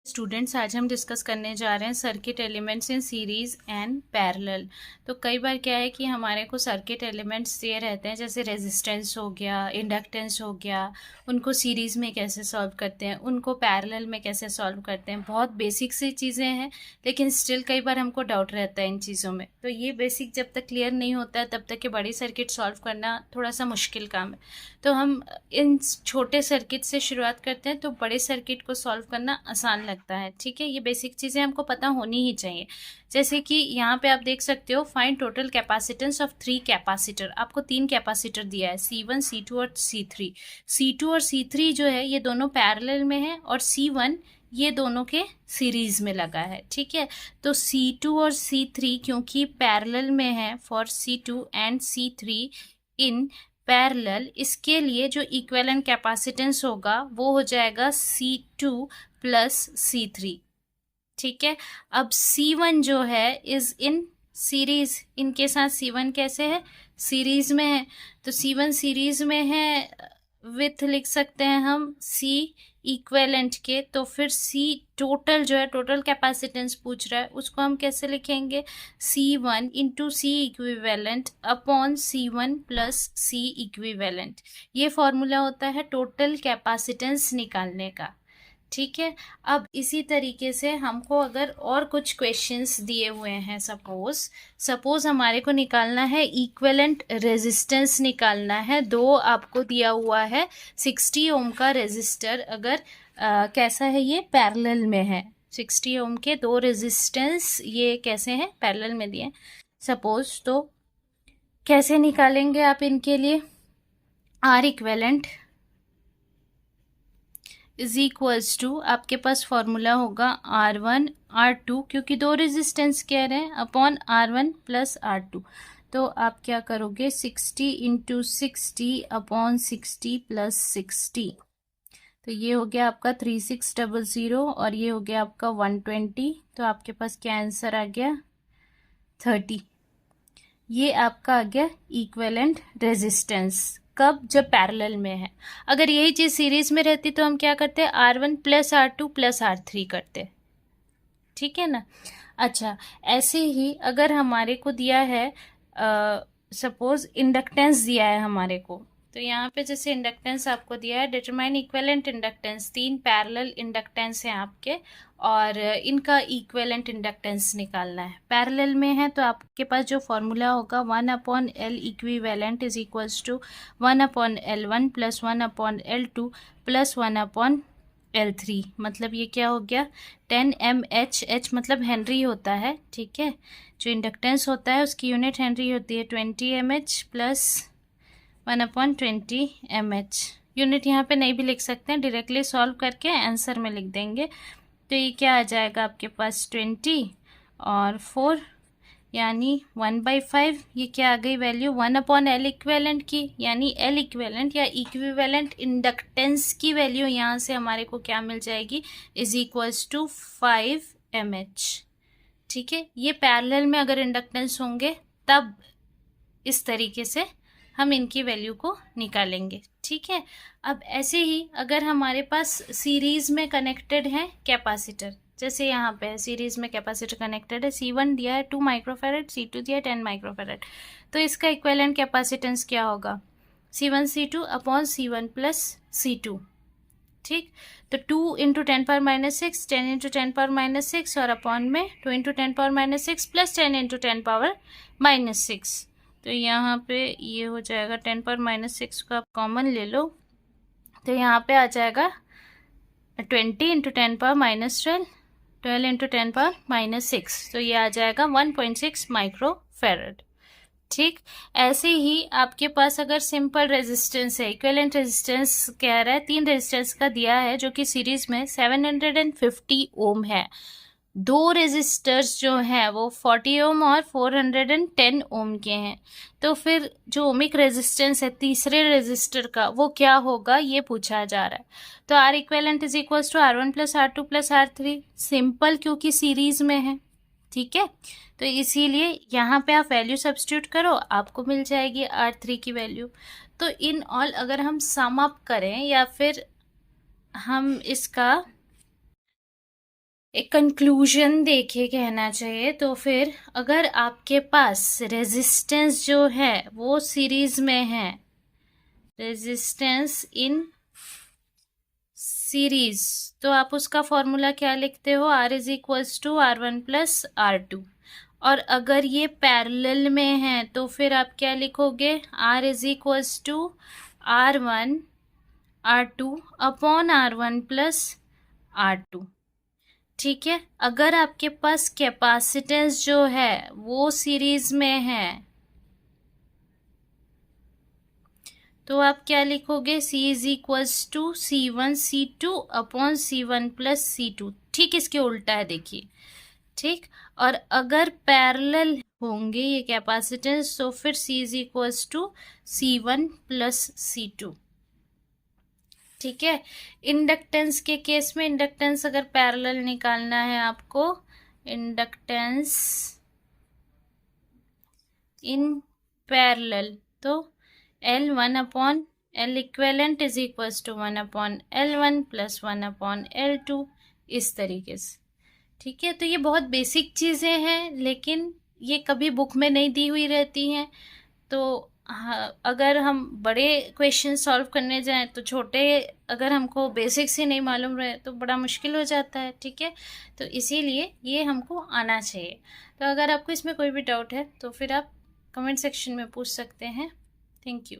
Students, आज हम discuss करने जा रहे हैं circuit elements in series and parallel. तो कई बार क्या है कि हमारे को सर्किट एलिमेंट्स ये रहते हैं, जैसे रेजिस्टेंस हो गया, इंडक्टेंस हो गया, उनको सीरीज में कैसे सॉल्व करते हैं, उनको पैरेलल में कैसे सॉल्व करते हैं। बहुत बेसिक सी चीज़ें हैं, लेकिन स्टिल कई बार हमको डाउट रहता है इन चीज़ों में। तो ये बेसिक जब तक क्लियर नहीं होता है तब तक के बड़ी सर्किट सॉल्व करना थोड़ा सा मुश्किल काम है। तो हम इन छोटे सर्किट से शुरुआत करते हैं, तो बड़े सर्किट को सॉल्व करना आसान लगता है। ठीक है, ये बेसिक चीज़ें हमको पता होनी ही चाहिए। जैसे कि यहाँ पे आप देख सकते हो, find total capacitance of 3 capacitor. आपको 3 कैपेसिटर दिया है, C1, C2 और C3। C2 और C3 जो है ये दोनों पैरेलल में है, और C1 ये दोनों के सीरीज में लगा है। ठीक है, तो C2 और C3 क्योंकि पैरेलल में है, for C2 and C3 in parallel, इसके लिए जो इक्विवेलेंट कैपेसिटेंस होगा वो हो जाएगा C2 प्लस C3। ठीक है, अब C1 जो है इज इन सीरीज, इनके साथ C1 कैसे है, सीरीज में है। तो C1 सीरीज में है विथ लिख सकते हैं हम C इक्वेलेंट के। तो फिर C टोटल जो है, टोटल कैपेसिटेंस पूछ रहा है, उसको हम कैसे लिखेंगे, C1 into C equivalent upon C1 plus C equivalent. ये फॉर्मूला होता है टोटल कैपेसिटेंस निकालने का। ठीक है, अब इसी तरीके से हमको अगर और कुछ क्वेश्चंस दिए हुए हैं, सपोज हमारे को निकालना है इक्विवेलेंट रेजिस्टेंस निकालना है। दो आपको दिया हुआ है 60 ओम का रेजिस्टर, अगर कैसा है, ये पैरेलल में है। 60 ओम के दो रेजिस्टेंस ये कैसे हैं, पैरेलल में दिए सपोज। तो कैसे निकालेंगे आप इनके लिए, R equivalent is equals to, आपके पास फॉर्मूला होगा R1 R2, क्योंकि दो रेजिस्टेंस कह रहे हैं, अपॉन R1 प्लस R2। तो आप क्या करोगे, 60 इंटू 60 अपॉन 60 प्लस 60। तो ये हो गया आपका 3600, और ये हो गया आपका 120। तो आपके पास क्या आंसर आ गया, 30। ये आपका आ गया इक्विवेलेंट रेजिस्टेंस। कब, जब पैरेलल में है। अगर यही चीज़ सीरीज में रहती तो हम क्या करते, R1 plus R2 plus R3 करते। ठीक है ना। अच्छा, ऐसे ही अगर हमारे को दिया है, सपोज इंडक्टेंस दिया है हमारे को, तो यहाँ पे जैसे इंडक्टेंस आपको दिया है, determine equivalent inductance, 3 parallel inductance हैं आपके, और इनका इक्विवेलेंट इंडक्टेंस निकालना है। पैरेलल में है तो आपके पास जो फॉर्मूला होगा 1/L equivalent is equals to 1/L1 plus 1/L2 plus 1/L3। मतलब ये क्या हो गया, 10 mH, H मतलब हेनरी होता है। ठीक है, जो इंडक्टेंस होता है उसकी यूनिट हेनरी होती है, 20 mH प्लस 1/20 mH। यूनिट यहाँ पे नहीं भी लिख सकते हैं, डायरेक्टली सॉल्व करके आंसर में लिख देंगे। तो ये क्या आ जाएगा आपके पास, 20 और 4 यानी 1/5। ये क्या आ गई वैल्यू, 1/L इक्विवेलेंट की, यानी L इक्विवेलेंट या इक्विवेलेंट इंडक्टेंस की वैल्यू यहाँ से हमारे को क्या मिल जाएगी, इज इक्वल्स टू 5 mH। ठीक है, ये पैरेलल में अगर इंडक्टेंस होंगे तब इस तरीके से हम इनकी वैल्यू को निकालेंगे। ठीक है, अब ऐसे ही अगर हमारे पास सीरीज में कनेक्टेड है कैपेसिटर, जैसे यहाँ पे सीरीज में कैपेसिटर कनेक्टेड है, C1 दिया है 2 माइक्रोफेरेड, C2 दिया है 10 माइक्रोफेरेड। तो इसका इक्विवेलेंट कैपेसिटेंस क्या होगा, C1 C2 upon C1 plus C2। ठीक, तो 2 इंटू 10⁻⁶, 10 इंटू 10⁻⁶, और अपॉन में 2 इंटू 10⁻⁶ प्लस 10 इंटू 10⁻�6। तो यहाँ पे ये हो जाएगा 10⁻�6 को आप कॉमन ले लो, तो यहाँ पे आ जाएगा 20 इंटू 10⁻⁻12, 12 इंटू 10⁻�6। तो ये आ जाएगा 1.6 माइक्रोफेरेड। ठीक, ऐसे ही आपके पास अगर सिंपल रेजिस्टेंस है, इक्विवेलेंट रेजिस्टेंस कह रहा है, 3 रेजिस्टेंस का दिया है जो कि सीरीज में 750 ओम है। दो रेजिस्टर्स जो हैं वो 40 ओम और 410 ओम के हैं। तो फिर जो ओमिक रेजिस्टेंस है तीसरे रेजिस्टर का, वो क्या होगा, ये पूछा जा रहा है। तो R equivalent is equals to R1 plus R2 plus R3, simple क्योंकि सीरीज में है। ठीक है, तो इसीलिए यहाँ पे आप वैल्यू सब्स्टिट्यूट करो, आपको मिल जाएगी R3 की वैल्यू। तो इन ऑल अगर हम सम अप करें या फिर हम इसका एक कंक्लूजन देके कहना चाहिए तो फिर अगर आपके पास रेजिस्टेंस जो है वो सीरीज में है, रेजिस्टेंस इन सीरीज, तो आप उसका फॉर्मूला क्या लिखते हो, R is equals to R1 plus R2। और अगर ये पैरेलल में है तो फिर आप क्या लिखोगे, R is equals to R1 R2 upon R1 plus R2। ठीक है, अगर आपके पास कैपेसिटेंस जो है वो सीरीज में है तो आप क्या लिखोगे, C is equals to C1 C2 upon C1 plus C2। ठीक, इसके उल्टा है देखिए। ठीक, और अगर पैरेलल होंगे ये कैपेसिटेंस तो फिर C is equals to C1 plus C2। ठीक है, इंडक्टेंस के केस में, इंडक्टेंस अगर पैरेलल निकालना है आपको, इंडक्टेंस इन पैरेलल, तो L1 upon L equivalent is equals to 1 upon L1 plus 1 upon L2, इस तरीके से। ठीक है, तो ये बहुत बेसिक चीज़ें हैं लेकिन ये कभी बुक में नहीं दी हुई रहती हैं। तो हाँ, अगर हम बड़े क्वेश्चन सॉल्व करने जाएं तो छोटे, अगर हमको बेसिक्स ही नहीं मालूम रहे तो बड़ा मुश्किल हो जाता है। ठीक है, तो इसीलिए ये हमको आना चाहिए। तो अगर आपको इसमें कोई भी डाउट है तो फिर आप कमेंट सेक्शन में पूछ सकते हैं। Thank you.